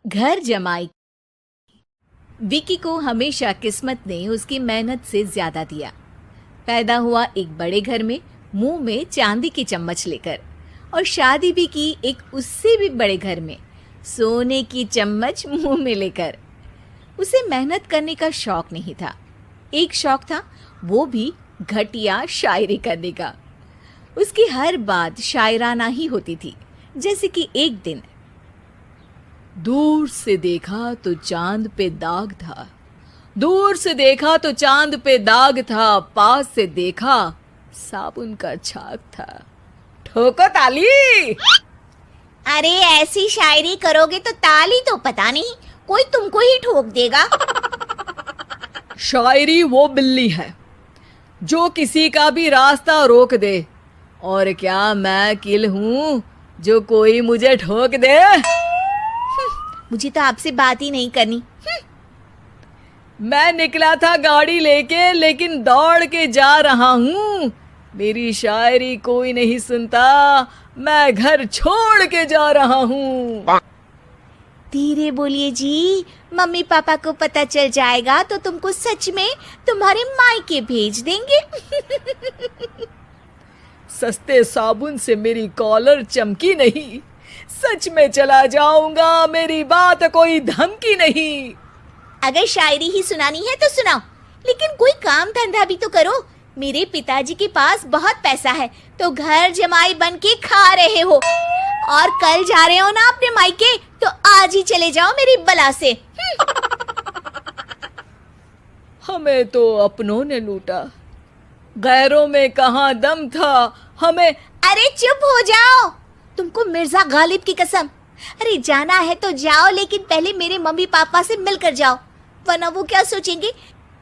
घर जमाई। विकी को हमेशा किस्मत ने उसकी मेहनत से ज्यादा दिया। पैदा हुआ एक बड़े घर में, मुंह में चांदी की चम्मच लेकर, और शादी भी की एक उससे भी बड़े घर में, सोने की चम्मच मुंह में लेकर। उसे मेहनत करने का शौक नहीं था। एक शौक था, वो भी घटिया शायरी करने का। उसकी हर बात शायराना ही होती थी। जैसे कि एक दिन, दूर से देखा तो चांद पे दाग था, दूर से देखा तो चांद पे दाग था, पास से देखा साबुन का छाग था। ठोको ताली। अरे ऐसी शायरी करोगे तो ताली तो पता नहीं, कोई तुमको ही ठोक देगा। शायरी वो बिल्ली है जो किसी का भी रास्ता रोक दे, और क्या मैं किल हूं जो कोई मुझे ठोक दे। मुझे तो आपसे बात ही नहीं करनी। मैं निकला था गाड़ी लेके, लेकिन दौड़ के जा रहा हूँ। मेरी शायरी कोई नहीं सुनता, मैं घर छोड़ के जा रहा हूँ। धीरे बोलिए जी, मम्मी पापा को पता चल जाएगा तो तुमको सच में तुम्हारे मायके भेज देंगे। सस्ते साबुन से मेरी कॉलर चमकी नहीं, सच में चला जाऊंगा, मेरी बात कोई धमकी नहीं। अगर शायरी ही सुनानी है तो सुनाओ, लेकिन कोई काम धंधा भी तो करो। मेरे पिताजी के पास बहुत पैसा है, तो घर जमाई बन के खा रहे हो, और कल जा रहे हो ना अपने मायके, तो आज ही चले जाओ मेरी बला से। हमें तो अपनों ने लूटा, गैरों में कहाँ दम था हमें। अरे चुप हो जाओ, तुमको मिर्जा गालिब की कसम। अरे जाना है तो जाओ, लेकिन पहले मेरे मम्मी पापा से मिलकर जाओ, वरना वो क्या सोचेंगे।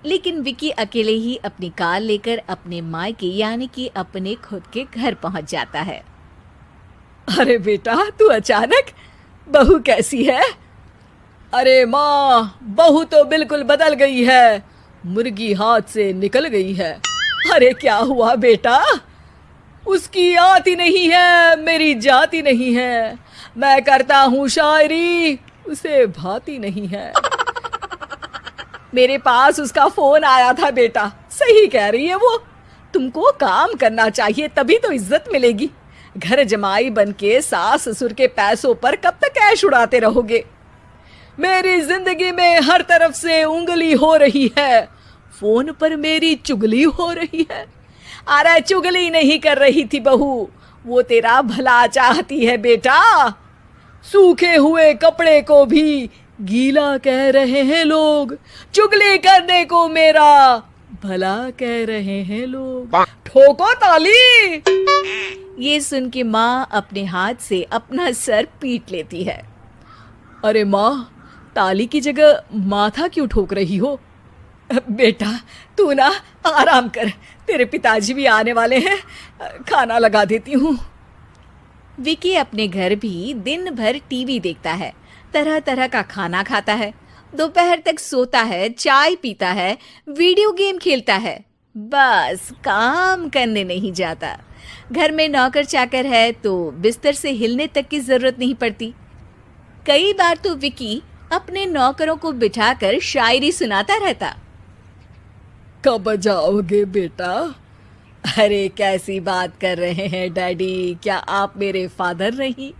लेकिन विकी अकेले ही अपनी कार लेकर अपने मायके यानी कि अपने खुद के घर पहुंच जाता है। अरे बेटा, तू अचानक, बहू कैसी है? अरे माँ, बहू तो बिल्कुल बदल गई है, मुर्गी हाथ से निकल गई है। अरे क्या हुआ बेटा? उसकी आती नहीं है, मेरी जाती नहीं है। मैं करता हूँ शायरी, उसे भाती नहीं है। मेरे पास उसका फोन आया था बेटा, सही कह रही है वो। तुमको काम करना चाहिए, तभी तो इज्जत मिलेगी। घर जमाई बनके सास ससुर के पैसों पर कब तक ऐश उड़ाते रहोगे? मेरी जिंदगी में हर तरफ से उंगली हो रही है, फोन पर मेरी चुगली हो रही है। अरे चुगली नहीं कर रही थी बहू, वो तेरा भला चाहती है बेटा। सूखे हुए कपड़े को भी गीला कह रहे हैं लोग, चुगली करने को मेरा भला कह रहे हैं लोग। ठोको ताली। ये सुन के माँ अपने हाथ से अपना सर पीट लेती है। अरे माँ, ताली की जगह माथा क्यों ठोक रही हो? बेटा तू ना आराम कर, तेरे पिताजी भी आने वाले हैं, खाना लगा देती हूँ। विकी अपने घर भी दिन भर टीवी देखता है, तरह तरह का खाना खाता है, दोपहर तक सोता है, चाय पीता है, वीडियो गेम खेलता है, बस काम करने नहीं जाता। घर में नौकर चाकर है तो बिस्तर से हिलने तक की जरूरत नहीं पड़ती। कई बार तो विकी अपने नौकरों को बिठाकर शायरी सुनाता रहता। कब जाओगे बेटा? अरे कैसी बात कर रहे हैं डैडी, क्या आप मेरे फादर नहीं?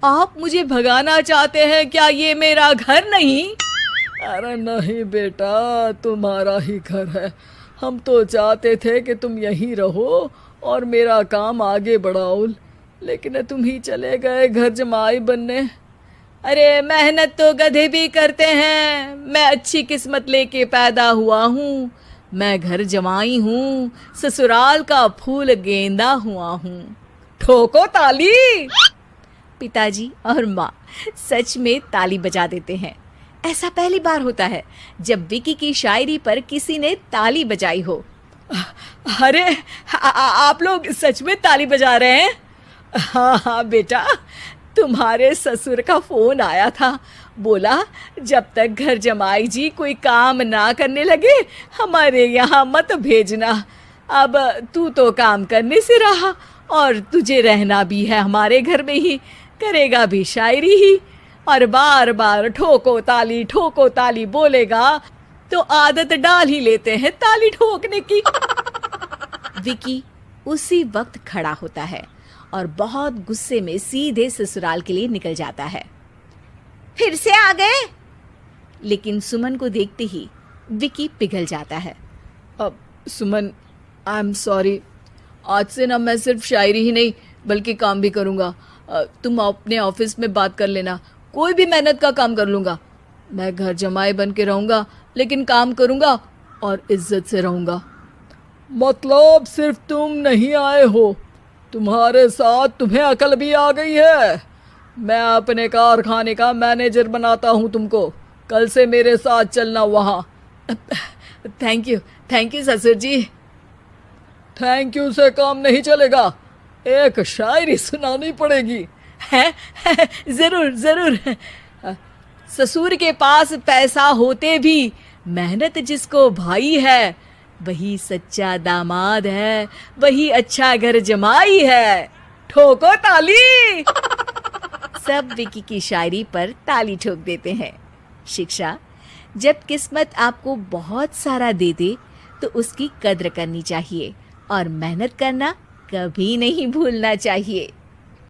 आप मुझे भगाना चाहते हैं क्या? ये मेरा घर नहीं। अरे नहीं बेटा, तुम्हारा ही घर है। हम तो चाहते थे कि तुम यहीं रहो और मेरा काम आगे बढ़ाओ, लेकिन तुम ही चले गए घर जमाई बनने। अरे मेहनत तो गधे भी करते हैं, मैं अच्छी किस्मत लेके पैदा हुआ हूँ, मैं घर जमाई हूँ, ससुराल का फूल गेंदा हुआ हूँ। ठोको ताली। पिताजी और माँ सच में ताली बजा देते हैं। ऐसा पहली बार होता है जब विकी की शायरी पर किसी ने ताली बजाई हो। अरे आप लोग सच में ताली बजा रहे हैं? हाँ हाँ बेटा, तुम्हारे ससुर का फोन आया था, बोला जब तक घर जमाई जी कोई काम ना करने लगे हमारे यहाँ मत भेजना। अब तू तो काम करने से रहा और तुझे रहना भी है हमारे घर में ही, करेगा भी शायरी ही। और बार बार ठोको ताली बोलेगा तो आदत डाल ही लेते हैं ताली ठोकने की। विकी उसी वक्त खड़ा होता है और बहुत गुस्से में सीधे ससुराल के लिए निकल जाता है। फिर से आ गए? लेकिन सुमन को देखते ही विकी पिघल जाता है। अब सुमन, आई एम सॉरी, आज से ना मैं सिर्फ शायरी ही नहीं बल्कि काम भी करूँगा। तुम अपने ऑफिस में बात कर लेना, कोई भी मेहनत का काम कर लूँगा। मैं घर जमाई बन के रहूँगा लेकिन काम करूँगा और इज्जत से रहूँगा। मतलब सिर्फ तुम नहीं आए हो, तुम्हारे साथ तुम्हें अकल भी आ गई है। मैं अपने कारखाने का मैनेजर बनाता हूँ तुमको, कल से मेरे साथ चलना वहाँ। थैंक यू ससुर जी। थैंक यू से काम नहीं चलेगा, एक शायरी सुनानी पड़ेगी। है जरूर। ससुर के पास पैसा होते भी मेहनत जिसको भाई है, वही सच्चा दामाद है, वही अच्छा घर जमाई है। ठोको ताली। सब विकी की शायरी पर ताली ठोक देते हैं। शिक्षा, जब किस्मत आपको बहुत सारा दे दे तो उसकी कद्र करनी चाहिए और मेहनत करना कभी नहीं भूलना चाहिए।